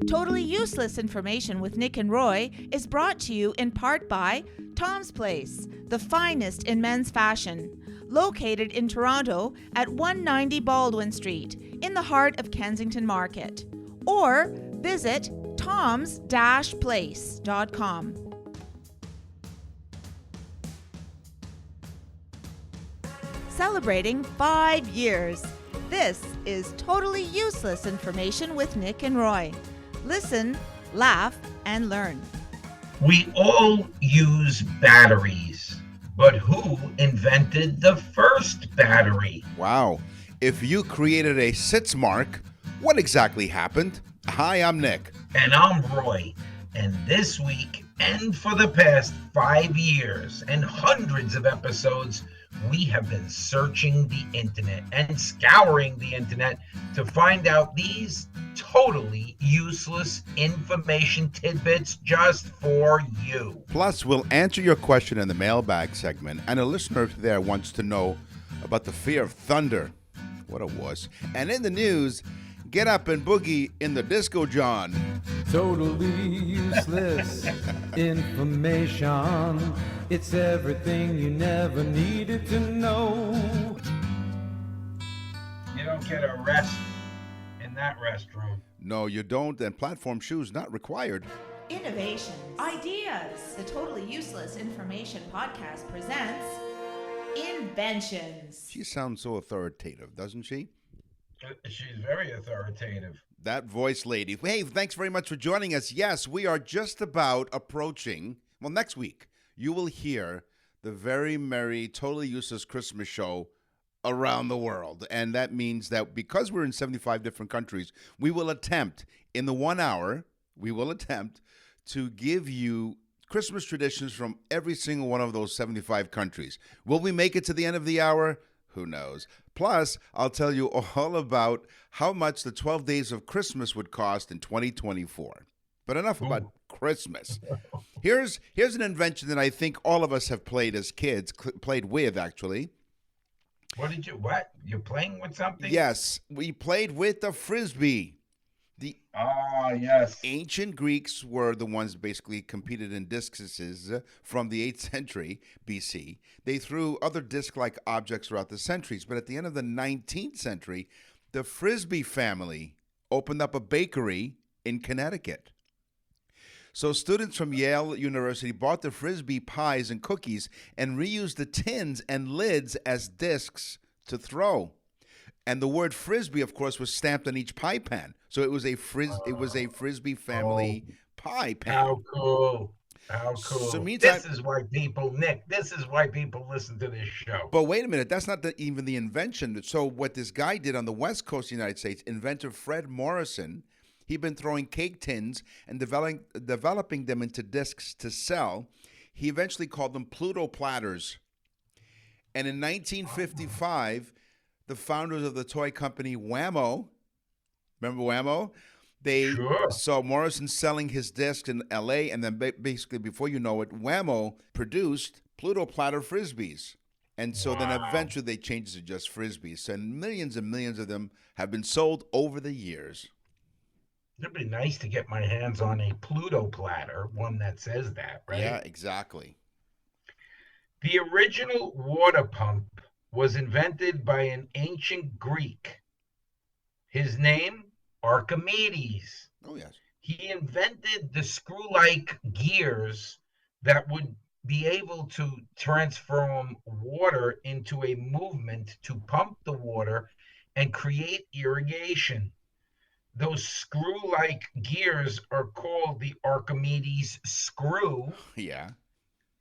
Totally Useless Information with Nick and Roy is brought to you in part by Tom's Place, the finest in men's fashion, located in Toronto at 190 Baldwin Street, in the heart of Kensington Market. Or visit toms-place.com. Celebrating 5 years. This is Totally Useless Information with Nick and Roy. Listen, laugh, and learn. We all use batteries, but who invented the first battery? Wow. If you created a sitzmark, what exactly happened? Hi, I'm Nick. And I'm Roy. And this week, and for the past 5 years, and hundreds of episodes, we have been searching the internet and scouring the internet to find out these totally useless information tidbits just for you. Plus, we'll answer your question in the mailbag segment, and a listener there wants to know about the fear of thunder. What a wuss. And in the news, get up and boogie in the disco, John. Totally useless information. It's everything you never needed to know. You don't get a rest in that restroom. No, you don't, and platform shoes not required. Innovations, ideas. The Totally Useless Information Podcast presents Inventions. She sounds so authoritative, doesn't she? She's very authoritative. That voice lady. Hey, thanks very much for joining us. Yes, we are just about approaching, well, next week, you will hear the very merry, totally useless Christmas show around the world. And that means that because we're in 75 different countries, we will attempt, in the 1 hour, we will attempt to give you Christmas traditions from every single one of those 75 countries. Will we make it to the end of the hour? Who knows? Plus, I'll tell you all about how much the 12 days of Christmas would cost in 2024. But enough about Christmas. Here's an invention that I think all of us have played as kids, played with, actually. What? You're playing with something? Yes, we played with the Frisbee. Yes. Ancient Greeks were the ones basically competed in discuses from the 8th century BC. They threw other disc-like objects throughout the centuries, but at the end of the 19th century, the Frisbee family opened up a bakery in Connecticut. So students from Yale University bought the Frisbee pies and cookies and reused the tins and lids as discs to throw. And the word Frisbee, of course, was stamped on each pie pan. So it was a Frisbee family pie pan. How cool. How cool. So meantime, this is why people listen to this show. But wait a minute, that's not even the invention. So what this guy did on the West Coast of the United States, inventor Fred Morrison, he'd been throwing cake tins and developing them into discs to sell. He eventually called them Pluto platters. And in 1955, the founders of the toy company Wham-O, remember Wham-O? Sure. saw Morrison selling his discs in L.A., and then basically, before you know it, Wham-O produced Pluto platter Frisbees. And so then eventually they changed it to just Frisbees. And millions of them have been sold over the years. It'd be nice to get my hands on a Pluto platter, one that says that, right? Yeah, exactly. The original water pump was invented by an ancient Greek. His name, Archimedes. Oh, yes. He invented the screw-like gears that would be able to transform water into a movement to pump the water and create irrigation. Those screw-like gears are called the Archimedes screw. Yeah.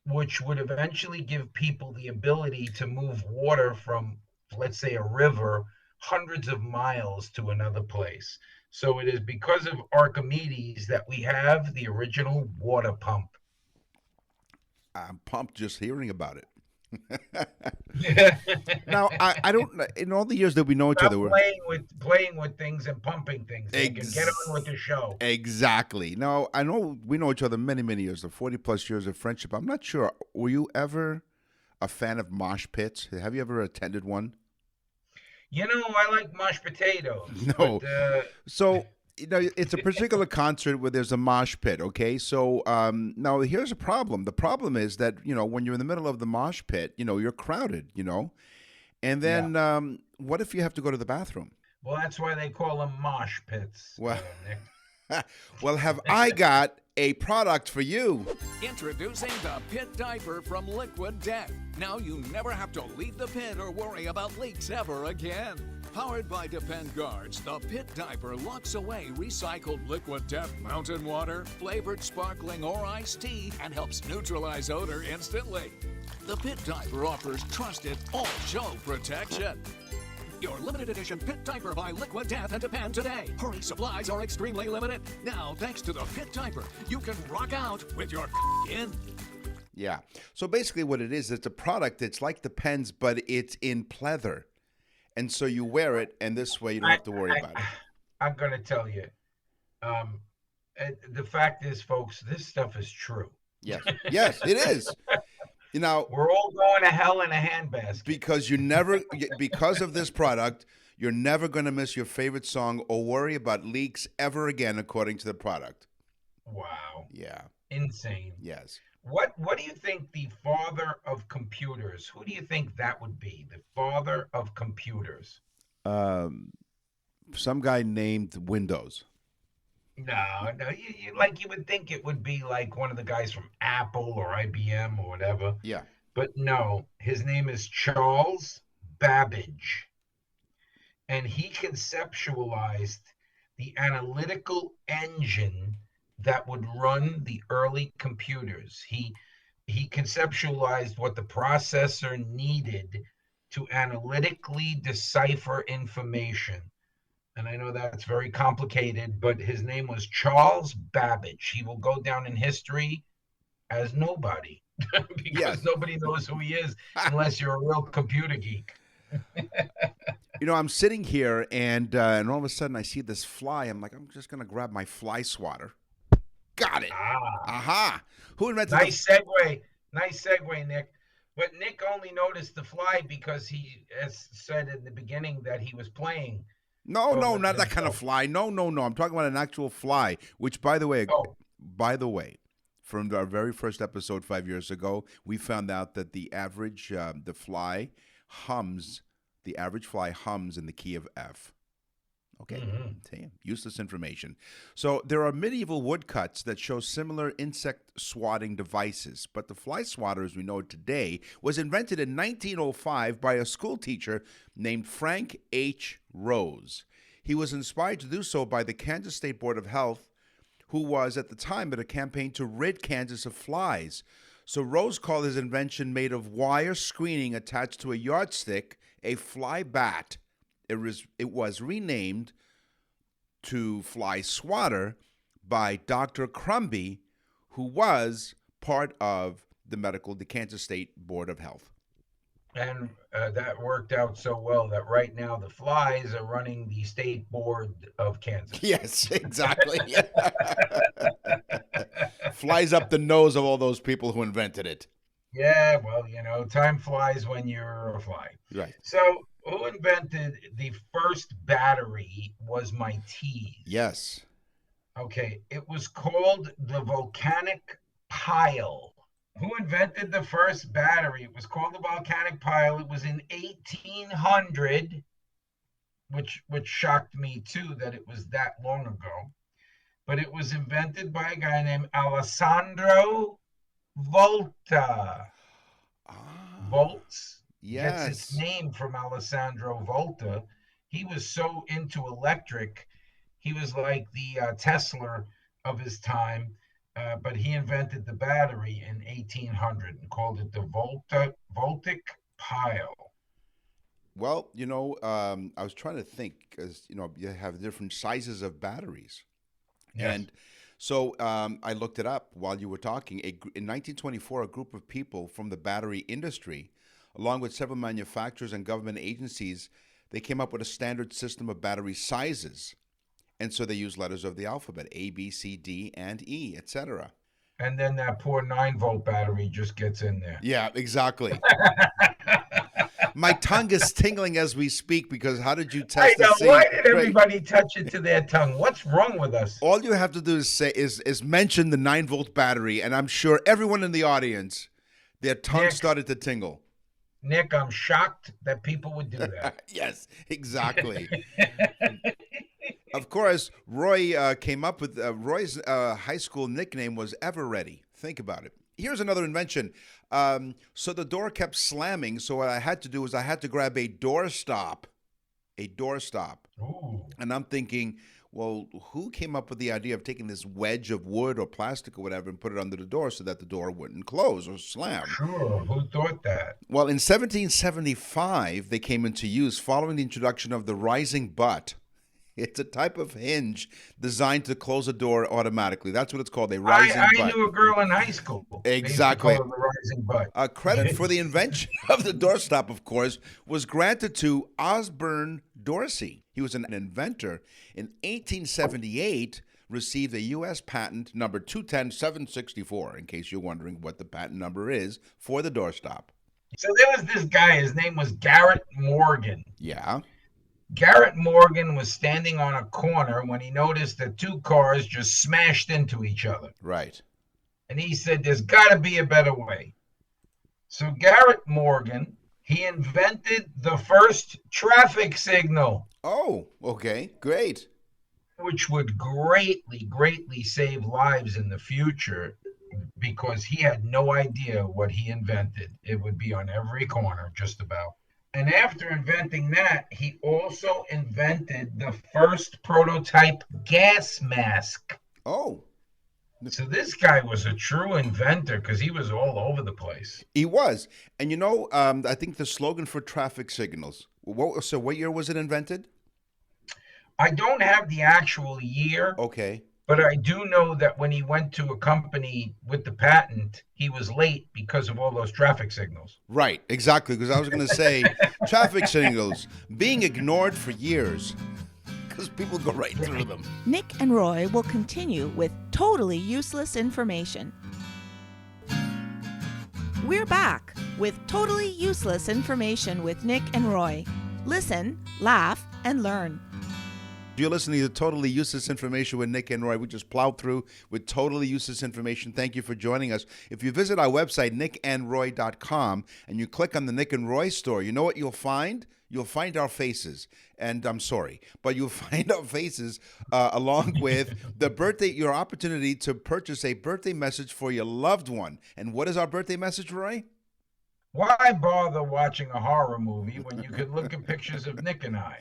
Which would eventually give people the ability to move water from, let's say, a river hundreds of miles to another place. So it is because of Archimedes that we have the original water pump. I'm pumped just hearing about it. Now, I don't. In all the years that we know each other, we're playing with things and pumping things. They can get on with the show. Exactly. Now, I know we know each other many years, the 40+ years of friendship. I'm not sure. Were you ever a fan of mosh pits? Have you ever attended one? You know, I like mashed potatoes. No. But, so it's a particular concert where there's a mosh pit, okay? So now here's a problem. The problem is that, when you're in the middle of the mosh pit, you're crowded, and then what if you have to go to the bathroom? Well, that's why they call them mosh pits. Well, Nick. well, have I got a product for you? Introducing the Pit Diaper from Liquid Death. Now you never have to leave the pit or worry about leaks ever again. Powered by Depend Guards, the Pit Diaper locks away recycled Liquid Death mountain water, flavored sparkling or iced tea, and helps neutralize odor instantly. The Pit Diaper offers trusted all-show protection. Your limited edition Pit Diaper by Liquid Death and Depend today. Hurry, supplies are extremely limited. Now, thanks to the Pit Diaper, you can rock out with your in. Yeah. So basically what it is, it's a product that's like the pens, but it's in pleather. And so you wear it, and this way you don't have to worry about it. I'm going to tell you, the fact is, folks, this stuff is true. Yes. Yes, it is. We're all going to hell in a handbasket. Because of this product, you're never going to miss your favorite song or worry about leaks ever again, according to the product. Wow. Yeah. Insane. Yes. What do you think the father of computers? Who do you think that would be? The father of computers? Some guy named Windows. No, you would think it would be like one of the guys from Apple or IBM or whatever. Yeah. But no, his name is Charles Babbage. And he conceptualized the analytical engine that would run the early computers. He conceptualized what the processor needed to analytically decipher information. And I know that's very complicated, but his name was Charles Babbage. He will go down in history as nobody because nobody knows who he is unless you're a real computer geek. I'm sitting here and all of a sudden I see this fly. I'm like, I'm just going to grab my fly swatter. Got it. Aha. Who invented Nice segue, Nick. But Nick only noticed the fly because he has said in the beginning that he was playing. No, not that kind of fly. No. I'm talking about an actual fly, which, by the way, from our very first episode 5 years ago, we found out that the average fly hums in the key of F. Okay, Damn, useless information. So there are medieval woodcuts that show similar insect swatting devices, but the fly swatter as we know it today was invented in 1905 by a school teacher named Frank H. Rose. He was inspired to do so by the Kansas State Board of Health, who was at the time in a campaign to rid Kansas of flies. So Rose called his invention, made of wire screening attached to a yardstick, a fly bat. It was renamed to fly swatter by Dr. Crumby, who was part of the Kansas State Board of Health. And that worked out so well that right now the flies are running the State Board of Kansas. Yes, exactly. Flies up the nose of all those people who invented it. Yeah, well, time flies when you're a fly. Right. So who invented the first battery was my tease. Yes. Okay, it was called the volcanic pile. Who invented the first battery? It was called the volcanic pile. It was in 1800, which shocked me too that it was that long ago. But it was invented by a guy named Alessandro Volta. Volts. Yes. Gets its name from Alessandro Volta. He was so into electric. He was like the Tesla of his time, but he invented the battery in 1800 and called it the Voltic pile. Well, I was trying to think because, you have different sizes of batteries. Yes. And so I looked it up while you were talking. In 1924, a group of people from the battery industry, along with several manufacturers and government agencies, they came up with a standard system of battery sizes. And so they used letters of the alphabet, A, B, C, D, and E, etc. And then that poor 9-volt battery just gets in there. Yeah, exactly. My tongue is tingling as we speak because how did you I test know. to see? Why did Right. everybody touch it to their tongue? What's wrong with us? All you have to do is say is mention the 9-volt battery, and I'm sure everyone in the audience, their tongue Nick. started to tingle. Nick, I'm shocked that people would do that. Yes, exactly. Of course, Roy came up with Roy's high school nickname was Ever Ready. Think about it. Here's another invention. So the door kept slamming. So what I had to do was I had to grab a doorstop. Ooh. And I'm thinking, well, who came up with the idea of taking this wedge of wood or plastic or whatever and put it under the door so that the door wouldn't close or slam? Sure. Who thought that? Well, in 1775, they came into use following the introduction of the rising butt. It's a type of hinge designed to close a door automatically. That's what it's called, a rising I butt. knew a girl in high school. Exactly. They used to call her the rising butt. Credit for the invention of the doorstop, of course, was granted to Osborne Dorsey. He was an inventor. In 1878, received a U.S. patent number 210764, in case you're wondering what the patent number is for the doorstop. So there was this guy. His name was Garrett Morgan. Yeah. Garrett Morgan was standing on a corner when he noticed that two cars just smashed into each other. Right. And he said, there's got to be a better way. So Garrett Morgan, he invented the first traffic signal, Oh, okay. Great. which would greatly, greatly save lives in the future because he had no idea what he invented. It would be on every corner, just about. And after inventing that, he also invented the first prototype gas mask. Oh, So this guy was a true inventor because he was all over the place. he was. And you know, I think the slogan for traffic signals. So what year was it invented? I don't have the actual year, Okay. but I do know that when he went to a company with the patent, he was late because of all those traffic signals. Right, exactly. Because I was going to say traffic signals being ignored for years because people go right through them. Nick and Roy will continue with totally useless information. We're back with totally useless information with Nick and Roy. Listen, laugh, and learn. You're listening to Totally Useless Information with Nick and Roy. We just plowed through with totally useless information. Thank you for joining us. If you visit our website, nickandroy.com, and you click on the Nick and Roy store, you know what you'll find? You'll find our faces. And I'm sorry, but you'll find our faces along with your opportunity to purchase a birthday message for your loved one. And what is our birthday message, Roy? Why bother watching a horror movie when you could look at pictures of Nick and I?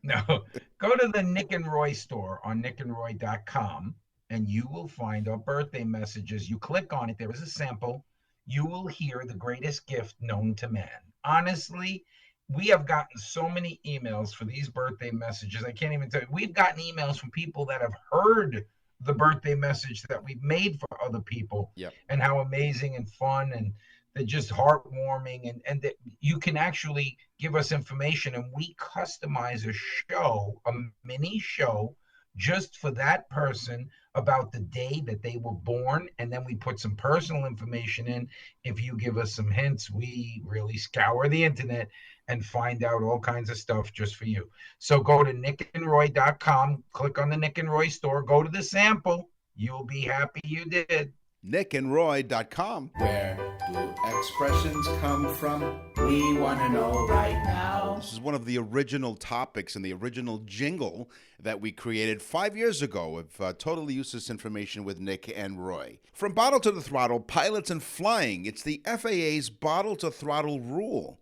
No, go to the Nick and Roy store on nickandroy.com and you will find our birthday messages. You click on it, there is a sample. You will hear the greatest gift known to man. Honestly, we have gotten so many emails for these birthday messages. I can't even tell you. We've gotten emails from people that have heard the birthday message that we've made for other people. Yep. And how amazing and fun and they're just heartwarming, and that you can actually give us information and we customize a show, a mini show just for that person about the day that they were born. And then we put some personal information in. If you give us some hints, we really scour the internet and find out all kinds of stuff just for you. So go to nickandroy.com, click on the Nick and Roy store, go to the sample. You'll be happy you did. nickandroy.com. Where do expressions come from? We want to know right now. This is one of the original topics and the original jingle that we created 5 years ago of Totally Useless Information with Nick and Roy. From bottle to the throttle, pilots and flying, it's the FAA's bottle to throttle rule.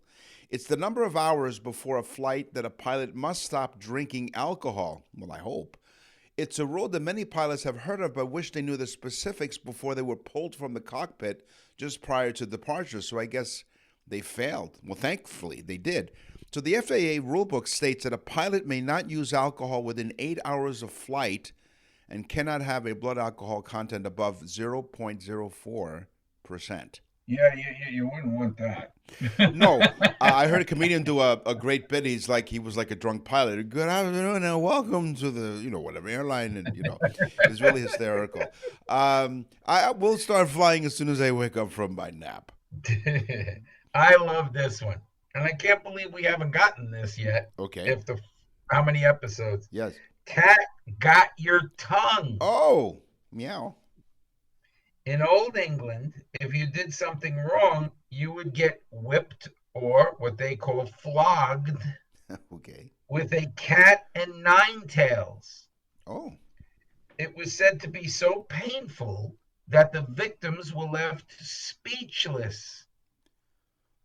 It's the number of hours before a flight that a pilot must stop drinking alcohol. Well, I hope. It's a rule that many pilots have heard of but wish they knew the specifics before they were pulled from the cockpit just prior to departure. So I guess they failed. Well, thankfully, they did. So the FAA rulebook states that a pilot may not use alcohol within 8 hours of flight and cannot have a blood alcohol content above 0.04%. Yeah, you wouldn't want that. No, I heard a comedian do a great bit. He was like a drunk pilot. Good afternoon and welcome to the, whatever airline. And, it's really hysterical. I will start flying as soon as I wake up from my nap. I love this one. and I can't believe we haven't gotten this yet. Okay. How many episodes? Yes. Cat got your tongue. Oh, meow. In Old England, if you did something wrong, you would get whipped or what they call flogged Okay. with a cat and nine tails. Oh. It was said to be so painful that the victims were left speechless.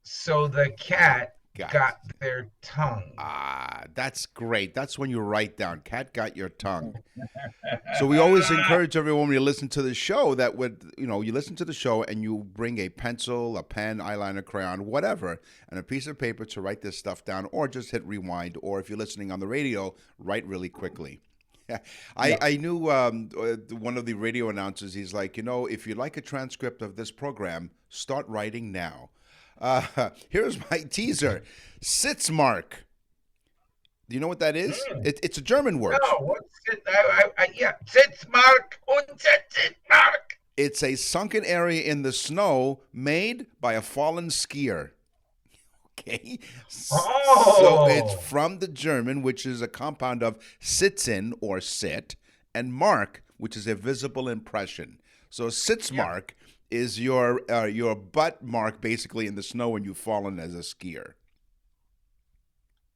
So the cat got their tongue. Ah, that's great. That's when you write down, cat got your tongue. So we always encourage everyone when you listen to the show that you listen to the show and you bring a pencil, a pen, eyeliner, crayon, whatever, and a piece of paper to write this stuff down, or just hit rewind, or if you're listening on the radio, write really quickly. I knew one of the radio announcers, he's like, if you like a transcript of this program, start writing now. Here's my teaser. Sitzmark. Do you know what that is? It's a German word. No, what's it? Sitzmark und Sitzmark. It's a sunken area in the snow made by a fallen skier. Okay. Oh. So it's from the German, which is a compound of sitzen or sit, and mark, which is a visible impression. So sitzmark is your butt mark basically in the snow when you've fallen as a skier.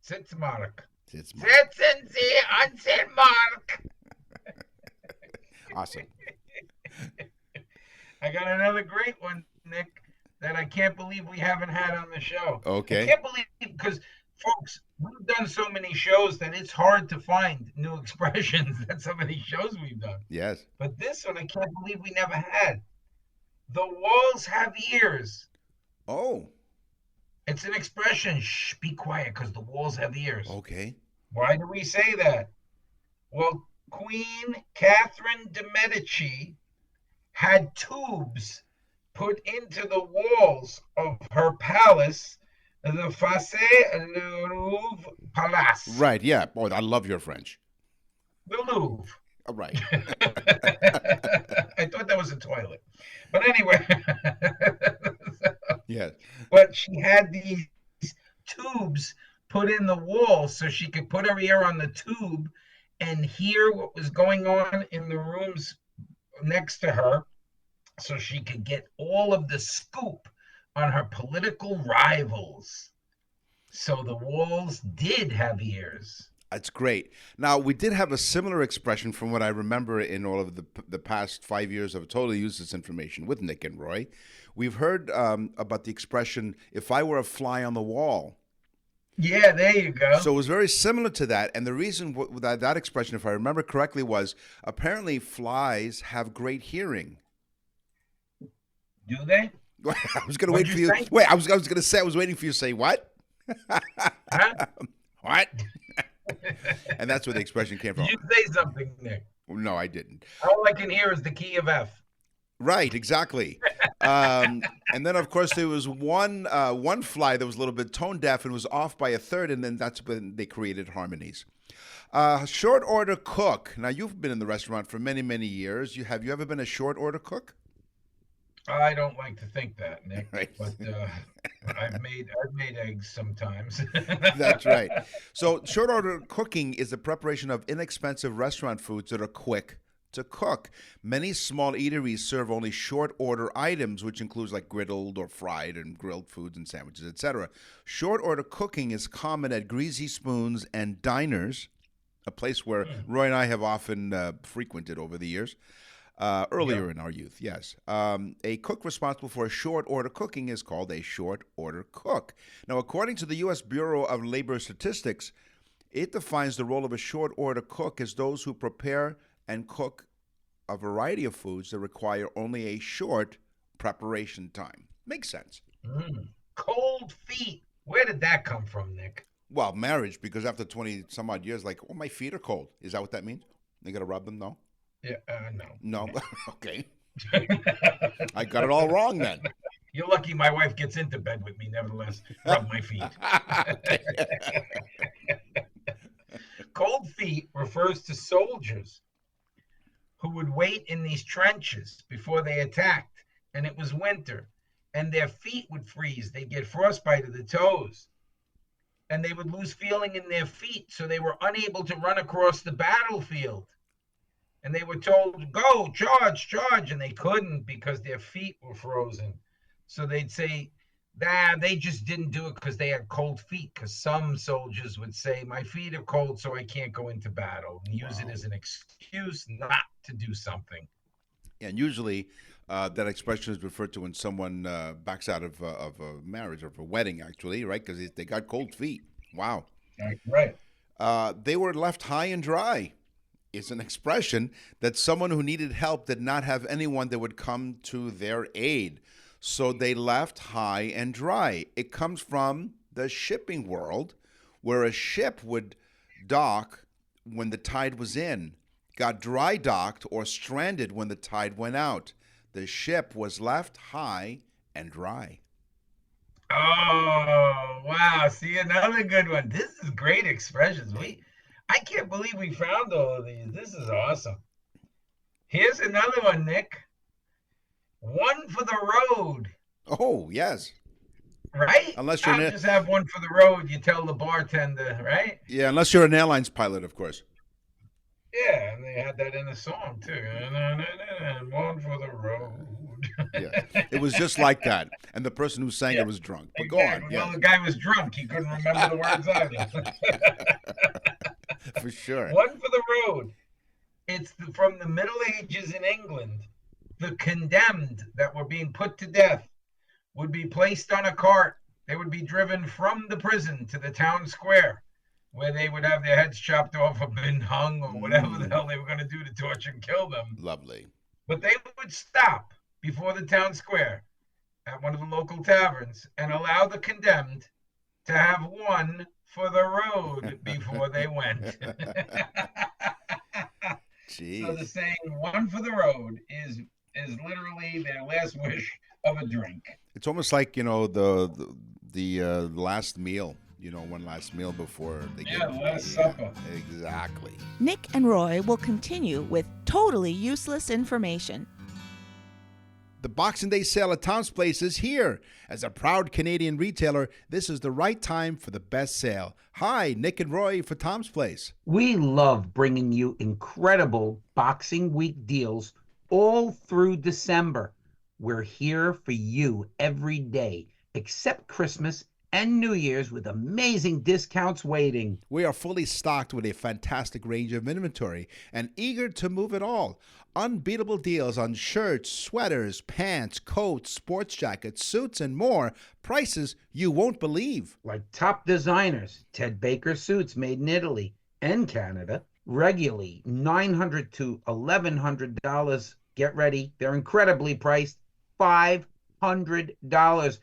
Sitzmark. Sitzmark. Sitzen Sie an Sitzmark. Awesome. I got another great one, Nick, that I can't believe we haven't had on the show. Okay. I can't believe, because, folks, we've done so many shows that it's hard to find new expressions. That's how many shows we've done. Yes. But this one, I can't believe we never had. The walls have ears. Oh. It's an expression. Shh, be quiet, because the walls have ears. Okay. Why do we say that? Well, Queen Catherine de' Medici had tubes put into the walls of her palace, the Face le Louvre Palace. Right, yeah. Oh, I love your French. The Louvre. All right. I thought that was a toilet. But anyway. Yes. But she had these tubes put in the wall so she could put her ear on the tube and hear what was going on in the rooms next to her, so she could get all of the scoop on her political rivals. So the walls did have ears. That's great. Now, we did have a similar expression from what I remember in all of the past 5 years of Totally Useless Information with Nick and Roy. We've heard about the expression, if I were a fly on the wall. Yeah, there you go. So it was very similar to that. And the reason that expression, if I remember correctly, was apparently flies have great hearing. Do they? I was going to wait for you. Wait, I was going to say, I was waiting for you to say what? Huh? What? And that's where the expression came from. Did you say something, Nick? No, I didn't. All I can hear is the key of F. Right, exactly. And then, of course, there was one fly that was a little bit tone deaf and was off by a third, and then that's when they created harmonies. Short order cook. Now, you've been in the restaurant for many, many years. Have you ever been a short order cook? I don't like to think that, Nick. Right. But I've made eggs sometimes. That's right. So short order cooking is the preparation of inexpensive restaurant foods that are quick to cook. Many small eateries serve only short order items, which includes like griddled or fried and grilled foods and sandwiches, etc. Short order cooking is common at Greasy Spoons and diners, a place where Roy and I have often frequented over the years. Earlier in our youth, yes. A cook responsible for a short order cooking is called a short order cook. Now, according to the U.S. Bureau of Labor Statistics, it defines the role of a short order cook as those who prepare and cook a variety of foods that require only a short preparation time. Makes sense. Cold feet. Where did that come from, Nick? Well, marriage, because after 20 some odd years, like, oh, my feet are cold. Is that what that means? They got to rub them? No? Yeah, no. No? Okay. I got it all wrong then. You're lucky my wife gets into bed with me, nevertheless. Rub my feet. Cold feet refers to soldiers who would wait in these trenches before they attacked, and it was winter, and their feet would freeze. They'd get frostbite of the toes. and they would lose feeling in their feet, so they were unable to run across the battlefield. And they were told, go, charge, and they couldn't because their feet were frozen. So they'd say, they just didn't do it because they had cold feet, because some soldiers would say, my feet are cold, so I can't go into battle, and use it as an excuse not to do something. And usually that expression is referred to when someone backs out of a marriage or of a wedding, actually, right? Because they got cold feet. Wow. Right. They were left high and dry. It's an expression that someone who needed help did not have anyone that would come to their aid. So they left high and dry. It comes from the shipping world, where a ship would dock when the tide was in, got dry docked or stranded when the tide went out. The ship was left high and dry. Oh, wow. See, another good one. This is great expressions. I can't believe we found all of these. This is awesome. Here's another one, Nick. One for the road. Oh, yes. Right? Unless you're just have one for the road, you tell the bartender, right? Yeah, unless you're an airlines pilot, of course. Yeah, and they had that in the song, too. One for the road. Yeah, it was just like that. And the person who sang it was drunk. But go on. Well, the guy was drunk. He couldn't remember the words either. For sure. One for the road. It's from the Middle Ages in England. The condemned that were being put to death would be placed on a cart. They would be driven from the prison to the town square, where they would have their heads chopped off or been hung or whatever the hell they were going to do to torture and kill them. Lovely. But they would stop before the town square at one of the local taverns and allow the condemned to have one for the road before they went. Jeez. So the saying "one for the road" is literally their last wish of a drink. It's almost like, the last meal. One last meal before they get the last supper. Exactly. Nick and Roy will continue with totally useless information. The Boxing Day sale at Tom's Place is here. As a proud Canadian retailer, this is the right time for the best sale. Hi, Nick and Roy for Tom's Place. We love bringing you incredible Boxing Week deals all through December. We're here for you every day, except Christmas and New Year's, with amazing discounts waiting. We are fully stocked with a fantastic range of inventory and eager to move it all. Unbeatable deals on shirts, sweaters, pants, coats, sports jackets, suits, and more. Prices you won't believe. Like top designers, Ted Baker suits made in Italy and Canada, regularly $900 to $1,100. Get ready, they're incredibly priced, $500.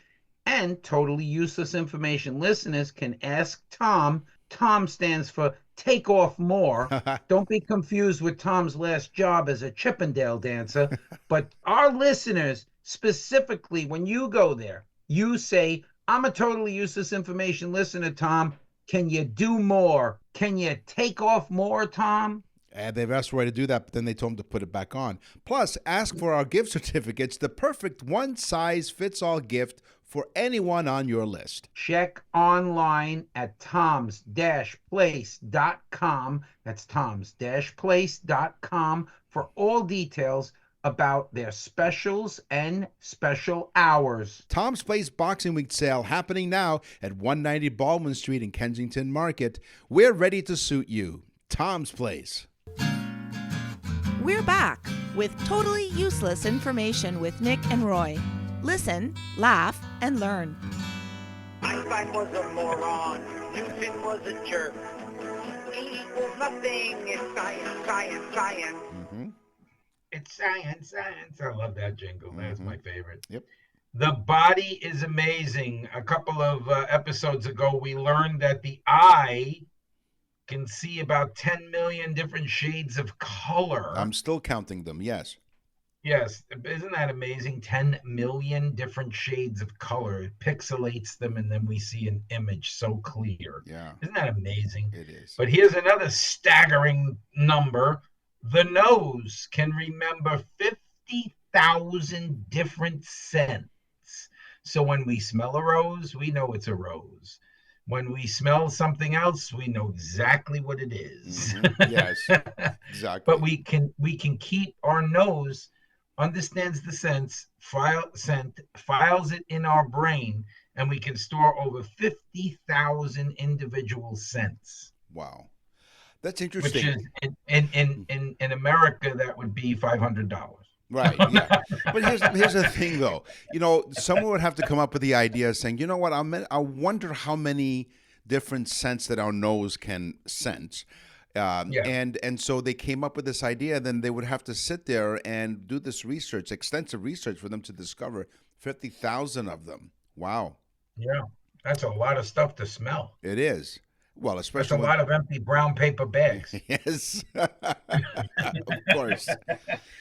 And totally useless information. Listeners can ask Tom. Tom stands for Take Off More. Don't be confused with Tom's last job as a Chippendale dancer. But our listeners, specifically, when you go there, you say, I'm a totally useless information listener, Tom. Can you do more? Can you take off more, Tom? And they've asked Roy to do that, but then they told him to put it back on. Plus, ask for our gift certificates, the perfect one-size-fits-all gift for anyone on your list. Check online at toms-place.com. That's toms-place.com for all details about their specials and special hours. Tom's Place Boxing Week sale happening now at 190 Baldwin Street in Kensington Market. We're ready to suit you. Tom's Place. We're back with totally useless information with Nick and Roy. Listen, laugh, and learn. Einstein was a moron. Newton was a jerk. E equals nothing. It's science, science, science. Mm-hmm. It's science, science. I love that jingle. That's my favorite. Yep. The body is amazing. A couple of episodes ago, we learned that the eye can see about 10 million different shades of color. I'm still counting them, yes. Yes. Isn't that amazing? 10 million different shades of color. It pixelates them, and then we see an image so clear. Yeah. Isn't that amazing? It is. But here's another staggering number. The nose can remember 50,000 different scents. So when we smell a rose, we know it's a rose. When we smell something else, we know exactly what it is. Yes, exactly. But we can keep our nose understands the scent, files it in our brain, and we can store over 50,000 individual scents. Wow. That's Which interesting. is in America that would be $500. Right, yeah. But here's the thing, though. Someone would have to come up with the idea saying, you know what, I wonder how many different scents that our nose can sense. And so they came up with this idea. Then they would have to sit there and do this research, extensive research, for them to discover 50,000 of them. Wow. Yeah, that's a lot of stuff to smell. It is. Well, That's especially a lot of empty brown paper bags. Yes, of course.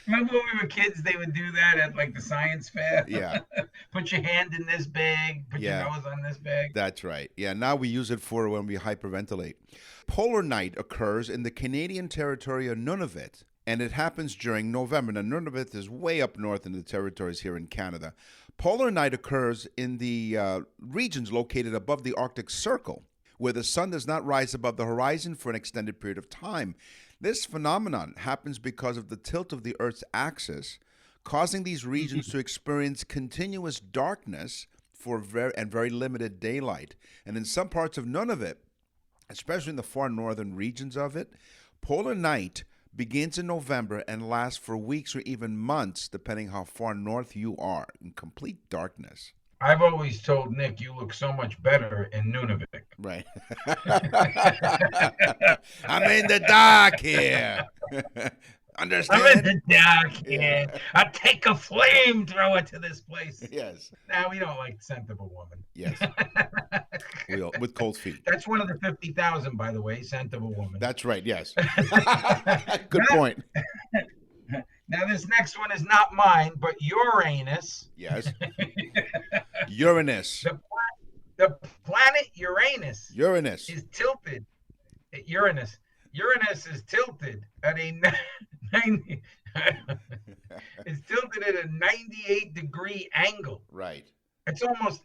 Remember when we were kids, they would do that at like the science fair? Yeah. Put your hand in this bag, put your nose on this bag. That's right. Yeah, now we use it for when we hyperventilate. Polar night occurs in the Canadian territory of Nunavut, and it happens during November. Now, Nunavut is way up north in the territories here in Canada. Polar night occurs in the regions located above the Arctic Circle, where the sun does not rise above the horizon for an extended period of time. This phenomenon happens because of the tilt of the Earth's axis, causing these regions to experience continuous darkness for very limited daylight. And in some parts of Nunavut, especially in the far northern regions of it, polar night begins in November and lasts for weeks or even months, depending how far north you are, in complete darkness. I've always told Nick you look so much better in Nunavut. Right. I'm in the dark here. Understand? I'm in the dark here. I'll take a flamethrower to this place. Yes. Now, we don't like the scent of a woman. Yes. With cold feet. That's one of the 50,000, by the way, scent of a woman. That's right, yes. Good point. Now, this next one is not mine, but Uranus. Yes. Uranus. The planet Uranus. Uranus. Is tilted. Uranus is tilted at a 90. It's tilted at a 98-degree angle. Right. That's almost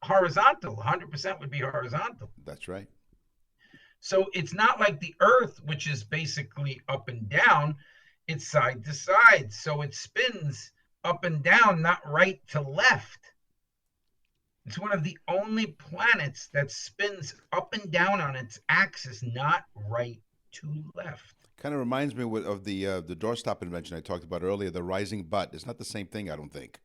horizontal. 100% would be horizontal. That's right. So it's not like the Earth, which is basically up and down. It's side to side. So it spins up and down, not right to left. It's one of the only planets that spins up and down on its axis, not right to left. Kind of reminds me of the doorstop invention I talked about earlier, the rising butt. It's not the same thing, I don't think.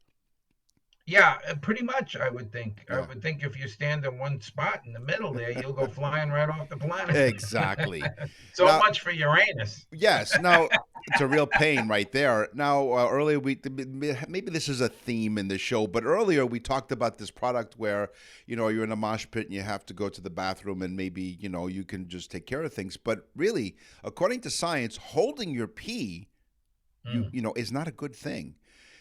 Yeah, pretty much, I would think. Yeah. I would think if you stand in one spot in the middle there, you'll go flying right off the planet. Exactly. So now, much for Uranus. Yes. Now, it's a real pain right there. Now, earlier, maybe this is a theme in the show, but earlier we talked about this product where, you're in a mosh pit and you have to go to the bathroom and maybe, you can just take care of things. But really, according to science, holding your pee, is not a good thing.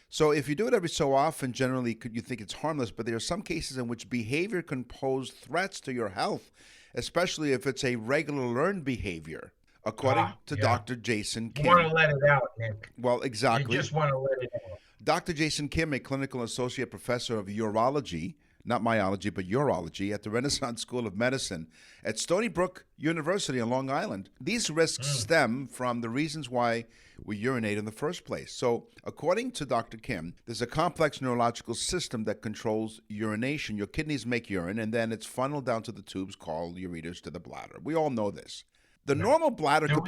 So if you do it every so often, generally you think it's harmless, but there are some cases in which behavior can pose threats to your health, especially if it's a regular learned behavior, according to Dr. Jason Kim. You want to let it out, Nick. Well, exactly. You just want to let it out. Dr. Jason Kim, a clinical associate professor of urology, not myology, but urology, at the Renaissance School of Medicine at Stony Brook University on Long Island. These risks stem from the reasons why we urinate in the first place. So, according to Dr. Kim, there's a complex neurological system that controls urination. Your kidneys make urine, and then it's funneled down to the tubes called ureters to the bladder. We all know this. The normal bladder... Do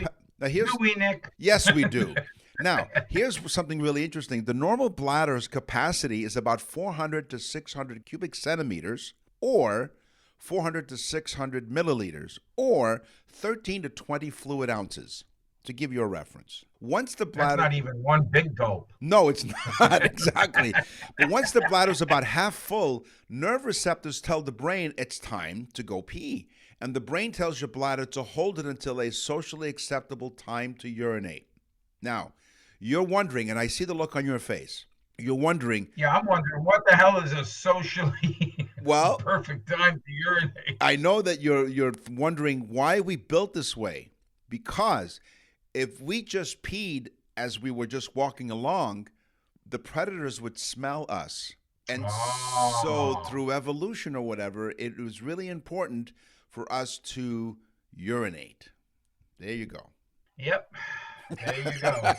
we, Nick? Yes, we do. Now, here's something really interesting. The normal bladder's capacity is about 400 to 600 cubic centimeters, or 400 to 600 milliliters, or 13 to 20 fluid ounces, to give you a reference. Once the bladder... That's not even one big gulp. No, it's not, exactly. But once the bladder's about half full, nerve receptors tell the brain it's time to go pee. And the brain tells your bladder to hold it until a socially acceptable time to urinate. Now, you're wondering, and I see the look on your face, you're wondering... Yeah, I'm wondering, what the hell is a socially perfect time to urinate? I know that you're wondering why we built this way. Because if we just peed as we were just walking along, the predators would smell us. And Oh. so through evolution or whatever, it was really important for us to urinate. There you go. Yep. There you go.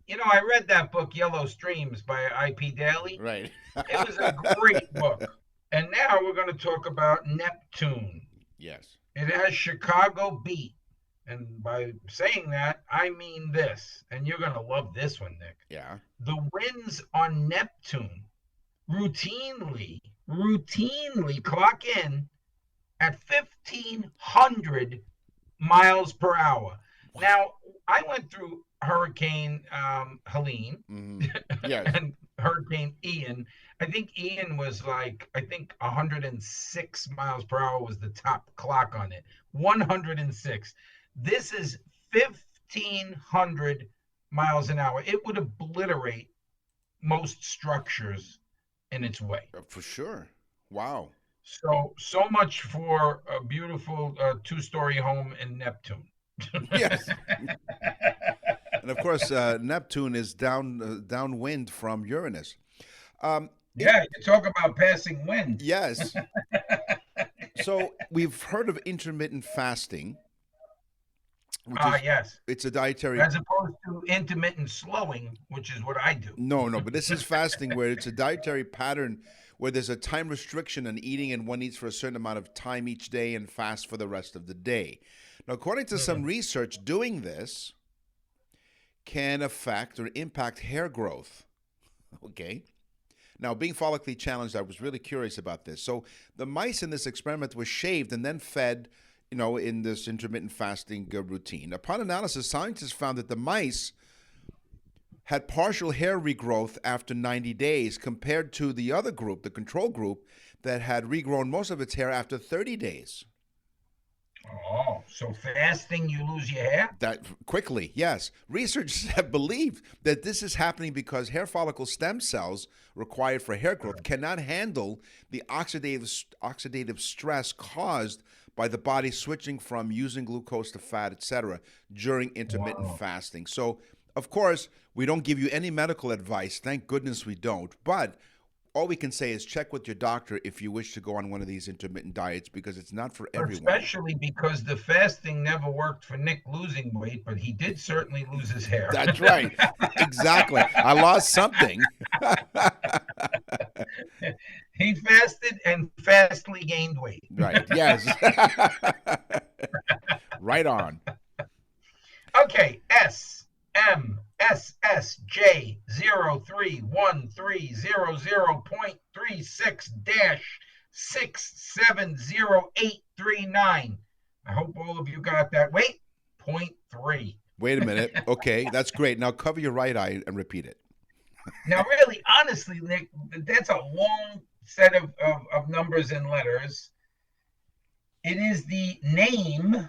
You know, I read that book, Yellow Streams, by I.P. Daly. Right. It was a great book. And now we're going to talk about Neptune. Yes. It has Chicago beat. And by saying that, I mean this. And you're going to love this one, Nick. Yeah. The winds on Neptune routinely clock in at 1,500 miles per hour. Now, I went through Hurricane Helene Yes. and Hurricane Ian. I think Ian was 106 miles per hour was the top clock on it. 106. This is 1,500 miles an hour. It would obliterate most structures in its way. For sure. Wow. So much for a beautiful two-story home in Neptune. Yes. And of course, Neptune is downwind from Uranus. Yeah, you talk about passing wind. Yes. So we've heard of intermittent fasting. Yes. It's a dietary. As opposed to intermittent slowing, which is what I do. No, but this is fasting where it's a dietary pattern where there's a time restriction on eating and one eats for a certain amount of time each day and fasts for the rest of the day. Now, according to some research, doing this can affect or impact hair growth. Okay. Now, being follically challenged, I was really curious about this. So the mice in this experiment were shaved and then fed, in this intermittent fasting routine. Upon analysis, scientists found that the mice had partial hair regrowth after 90 days compared to the other group, the control group, that had regrown most of its hair after 30 days. Oh, so fasting, you lose your hair? That quickly, yes. Researchers have believed that this is happening because hair follicle stem cells required for hair growth cannot handle the oxidative stress caused by the body switching from using glucose to fat, etc., during intermittent fasting. So, of course, we don't give you any medical advice. Thank goodness we don't. But all we can say is check with your doctor if you wish to go on one of these intermittent diets because it's not for everyone. Especially because the fasting never worked for Nick losing weight, but he did certainly lose his hair. That's right. Exactly. I lost something. He fasted and fastly gained weight. Right. Yes. Right on. Okay. SMSSJ03130.36-6708339. I hope all of you got that. Wait, 0.3. Wait a minute. Okay, that's great. Now cover your right eye and repeat it. Now, really, honestly, Nick, that's a long set of numbers and letters. It is the name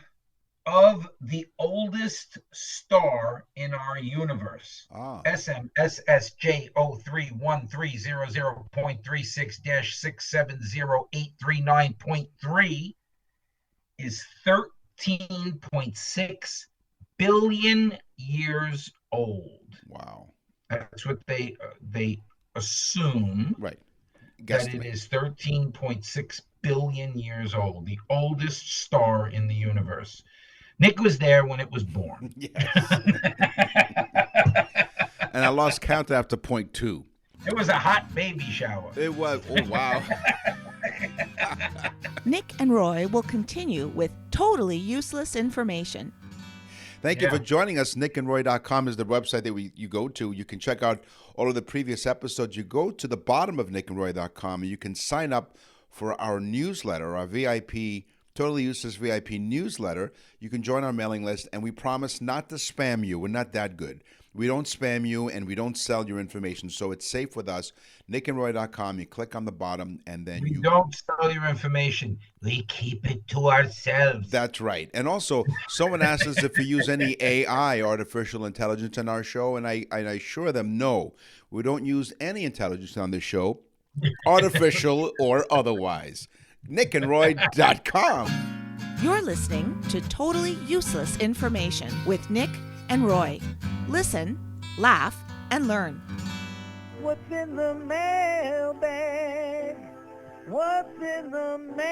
of the oldest star in our universe. SMSSJ03130.36-6708339.3 is 13.6 billion years old. Wow. That's what they assume. Right. That it is 13.6 billion years old, the oldest star in the universe. Nick was there when it was born. Yes. And I lost count after 0.2. It was a hot baby shower. It was. Oh, wow. Nick and Roy will continue with totally useless information. Thank you for joining us. nickandroy.com is the website that you go to. You can check out all of the previous episodes. You go to the bottom of nickandroy.com and you can sign up for our newsletter, our VIP, Totally Useless VIP newsletter. You can join our mailing list, and we promise not to spam you. We're not that good. We don't spam you, and we don't sell your information, so it's safe with us. nickandroy.com, you click on the bottom, and then we don't sell your information. We keep it to ourselves. That's right. And also, someone asked us if we use any AI, artificial intelligence, on our show, and I assure them, no. We don't use any intelligence on this show, artificial or otherwise. nickandroy.com. You're listening to Totally Useless Information with Nick and Roy. Listen, laugh, and learn. What's in the mailbag? What's in the mail?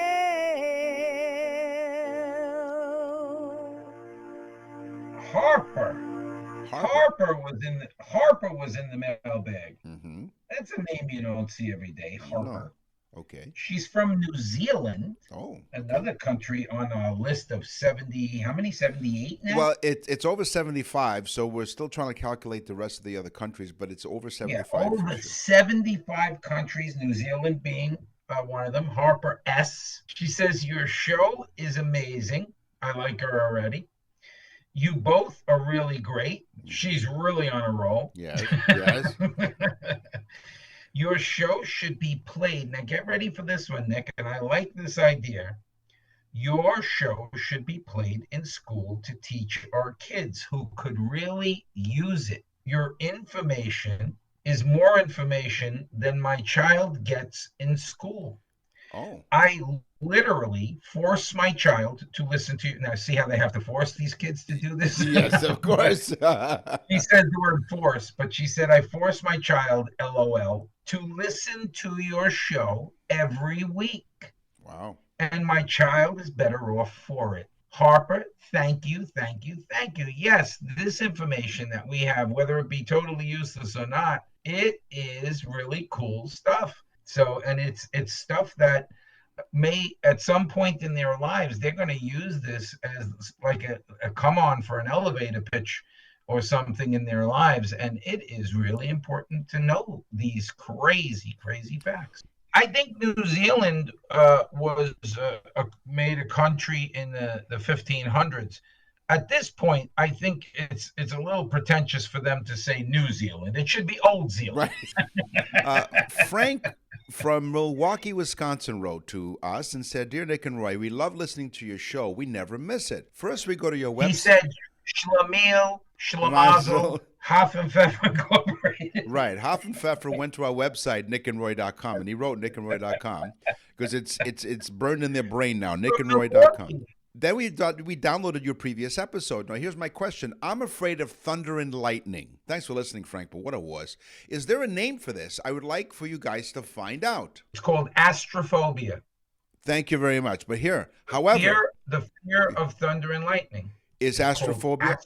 Harper. Harper was in the mailbag. Mm-hmm. That's a name you don't see every day. Harper. No. Okay. She's from New Zealand. Oh. Another country on our list of 70. How many? 78 now? Well, it's over 75, so we're still trying to calculate the rest of the other countries, but it's over 75. Over for sure. 75 countries, New Zealand being one of them. Harper S. She says, your show is amazing. I like her already. You both are really great. She's really on a roll. Yes. Yes. Your show should be played. Now get ready for this one, Nick, and I like this idea. Your show should be played in school to teach our kids who could really use it. Your information is more information than my child gets in school. Oh. I literally force my child to listen to you. Now, see how they have to force these kids to do this? Yes, of course. She said the word force, but she said, I force my child, LOL, to listen to your show every week. Wow. And my child is better off for it. Harper, thank you, thank you, thank you. Yes, this information that we have, whether it be totally useless or not, it is really cool stuff. So, and it's stuff that may, at some point in their lives, they're going to use this as like a come on for an elevator pitch or something in their lives. And it is really important to know these crazy, crazy facts. I think New Zealand was made a country in the 1500s. At this point, I think it's a little pretentious for them to say New Zealand. It should be Old Zealand. Right. Frank from Milwaukee, Wisconsin wrote to us and said, Dear Nick and Roy, we love listening to your show. We never miss it. First, we go to your website. He said Schlemiel, Schlemazel, Hafenpfeffer Incorporated. Right. Hafenpfeffer went to our website, nickandroy.com, and he wrote nickandroy.com because it's burned in their brain now, nickandroy.com. Then we downloaded your previous episode. Now, here's my question. I'm afraid of thunder and lightning. Thanks for listening, Frank, but what it was. Is there a name for this? I would like for you guys to find out. It's called astrophobia. Thank you very much. But here, however... The fear of thunder and lightning. Is astrophobia?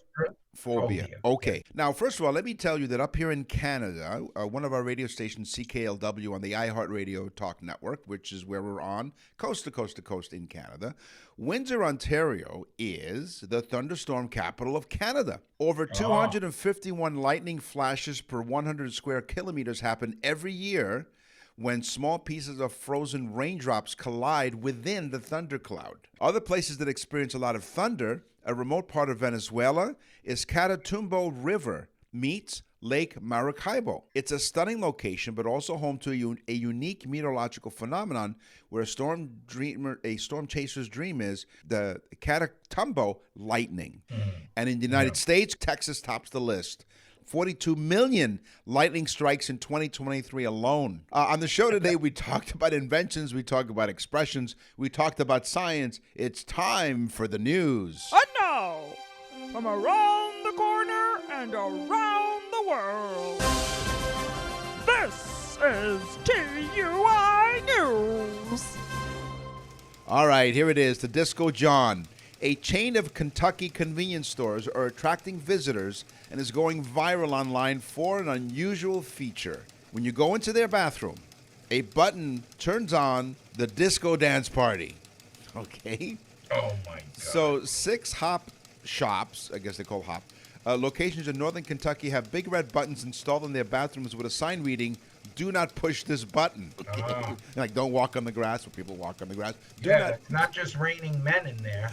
Phobia. Phobia. Okay. Now, first of all, let me tell you that up here in Canada, one of our radio stations, CKLW, on the iHeartRadio Talk Network, which is where we're on, coast to coast to coast in Canada, Windsor, Ontario is the thunderstorm capital of Canada. Over 251 lightning flashes per 100 square kilometers happen every year when small pieces of frozen raindrops collide within the thundercloud. Other places that experience a lot of thunder, a remote part of Venezuela, is Catatumbo River meets Lake Maracaibo. It's a stunning location, but also home to a unique meteorological phenomenon where a storm chaser's dream is the Catatumbo lightning. And in the United States, Texas tops the list. 42 million lightning strikes in 2023 alone. On the show today, we talked about inventions, we talked about expressions, we talked about science. It's time for the news. And now, from around the corner and around the world, this is TUI News. All right, here it is, the Disco John. A chain of Kentucky convenience stores are attracting visitors and is going viral online for an unusual feature. When you go into their bathroom, a button turns on the disco dance party. Okay? Oh, my God. So 6 hop shops, I guess they call hop, locations in northern Kentucky have big red buttons installed in their bathrooms with a sign reading, do not push this button. Okay? Like, don't walk on the grass where people walk on the grass. It's not just raining men in there.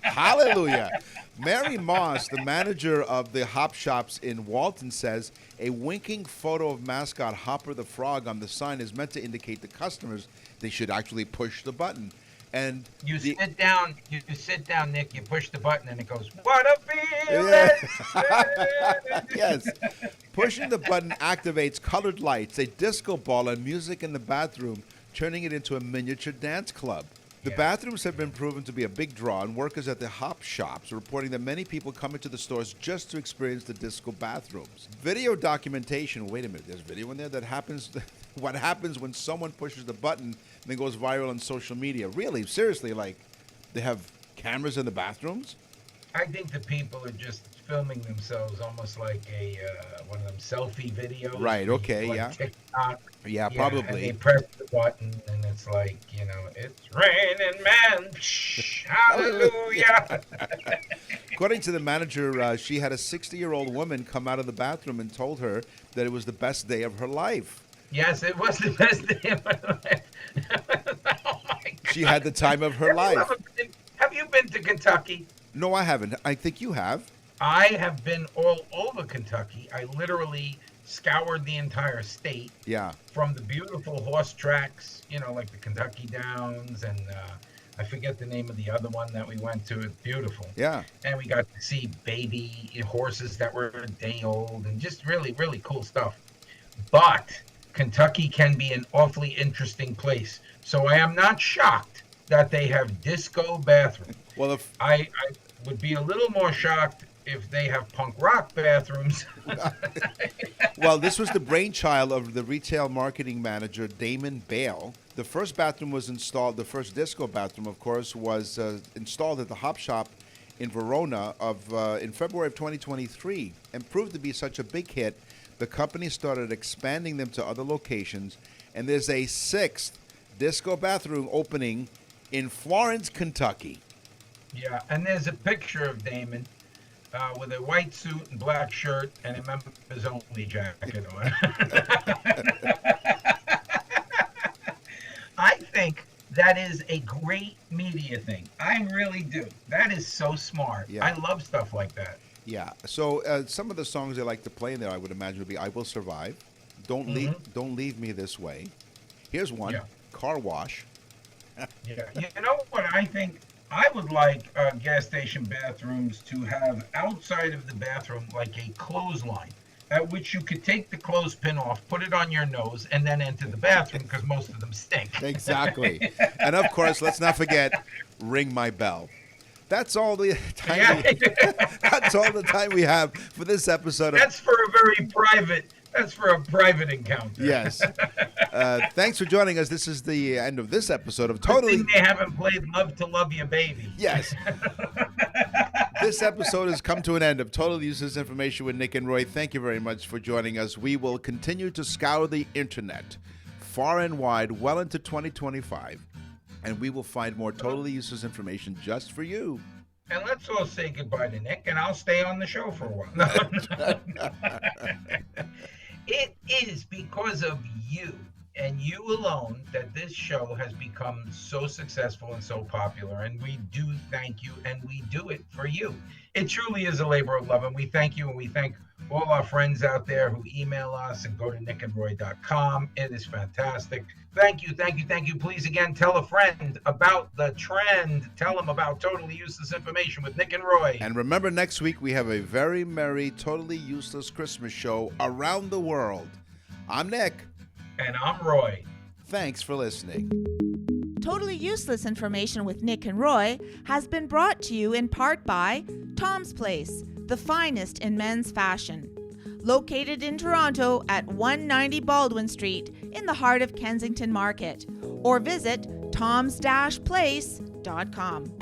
Hallelujah. Mary Moss, the manager of the hop shops in Walton, says a winking photo of mascot Hopper the Frog on the sign is meant to indicate to customers they should actually push the button. And you sit down, Nick, you push the button and it goes, what a feeling! Yes. Pushing the button activates colored lights, a disco ball, and music in the bathroom, turning it into a miniature dance club. The bathrooms have been proven to be a big draw, and workers at the hop shops are reporting that many people come into the stores just to experience the disco bathrooms. Video documentation, wait a minute, there's video in there that happens, what happens when someone pushes the button and then goes viral on social media. Really, seriously, like, they have cameras in the bathrooms? I think the people are just filming themselves almost like a one of them selfie videos. Right, okay, like yeah. TikTok. Yeah, probably. And they press the button, and it's like, it's raining man. Hallelujah. According to the manager, she had a 60-year-old woman come out of the bathroom and told her that it was the best day of her life. Yes, it was the best day of my life. Oh, my God. She had the time of her life. Have you been to Kentucky? No, I haven't. I think you have. I have been all over Kentucky. I literally scoured the entire state. Yeah. From the beautiful horse tracks, like the Kentucky Downs, and I forget the name of the other one that we went to. It's beautiful. Yeah. And we got to see baby horses that were a day old, and just really, really cool stuff. But Kentucky can be an awfully interesting place. So I am not shocked that they have disco bathrooms. Well, if I would be a little more shocked if they have punk rock bathrooms. Well, this was the brainchild of the retail marketing manager, Damon Bale. The first bathroom was installed, the first disco bathroom, of course, was installed at the Hop Shop in Verona in February of 2023 and proved to be such a big hit. The company started expanding them to other locations, and there's a 6th disco bathroom opening in Florence, Kentucky. Yeah, and there's a picture of Damon with a white suit and black shirt and a members only jacket on. I think that is a great media thing. I really do. That is so smart. Yeah. I love stuff like that. Yeah. So some of the songs they like to play in there, I would imagine, would be "I Will Survive," "Don't Leave Me This Way." Here's one: Yeah. "Car Wash." Yeah. You know what I think? I would like gas station bathrooms to have outside of the bathroom like a clothesline at which you could take the clothespin off, put it on your nose, and then enter the bathroom because most of them stink. Exactly. And of course, let's not forget "Ring My Bell." That's all the time. That's all the time we have for this episode. That's for a very private. That's for a private encounter. Yes. Thanks for joining us. This is the end of this episode of Good Totally. thing they haven't played "Love to Love You, Baby." Yes. This episode has come to an end of Totally Useless Information with Nick and Roy. Thank you very much for joining us. We will continue to scour the internet far and wide well into 2025, and we will find more totally useless information just for you. And let's all say goodbye to Nick, and I'll stay on the show for a while. It is because of you and you alone that this show has become so successful and so popular, and we do thank you, and we do it for you. It truly is a labor of love, and we thank you, and we thank all our friends out there who email us and go to nickandroy.com. It is fantastic. Thank you, thank you, thank you. Please, again, tell a friend about the trend. Tell them about Totally Useless Information with Nick and Roy. And remember, next week we have a very merry, totally useless Christmas show around the world. I'm Nick. And I'm Roy. Thanks for listening. Totally Useless Information with Nick and Roy has been brought to you in part by Tom's Place, the finest in men's fashion. Located in Toronto at 190 Baldwin Street in the heart of Kensington Market. Or visit toms-place.com.